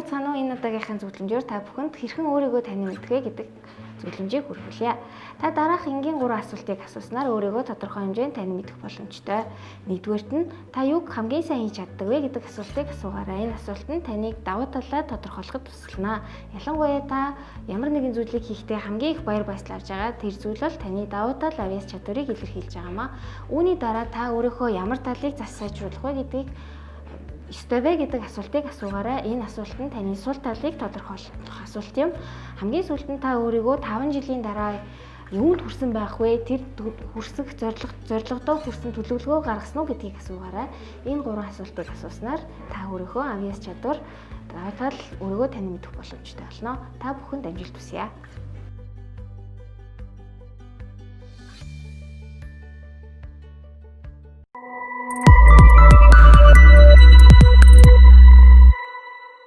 цаана уу энэ удаагийнхын зөвлөмжөөр та бүхэнд хэрхэн өөрийгөө таних мэдвэ гэдэг зөвлөмжийг хүргэлье. Та дараах энгийн 3 асуултыг асууснаар өөрийгөө тодорхой хэмжээнд таних мэдэх боломжтой. Нэгдүгээрт нь та юуг хамгийн сайн хийж чаддаг вэ гэдэг асуултыг асуугаарай. Энэ асуулт нь таныг давуу талаа тодорхойлоход тусална. Ялангуяа та ямар нэгэн зүйлийг хийхдээ хамгийн их баяр баясгал авч байгаа тэр зүйл бол таны давуу тал авьяас чадварыг илэрхийлж байгаамаа. Үүний дараа та өөрийнхөө ямар талыг зас сайжруулах вэ гэдгийг ёстой вэ гэдэг асуултыг асуугаарай. Энэ асуулт нь таны сул талыг тодорхойлох асуулт юм. Хамгийн сүүлд нь та өөрийгөө 5 жилийн дараа юунд хүрсэн байх вэ? Тэр хүрсэх зорилгодоо хүрсэн төлөвлөгөө гаргасан уу гэдгийг асуугаарай. Энэ 3 асуултыг асууснаар та өөрийнхөө авьяас чадвар, давуу тал, өөрийгөө таних мэдэх боломжтой болно. Та бүхэнд амжилт хүсье.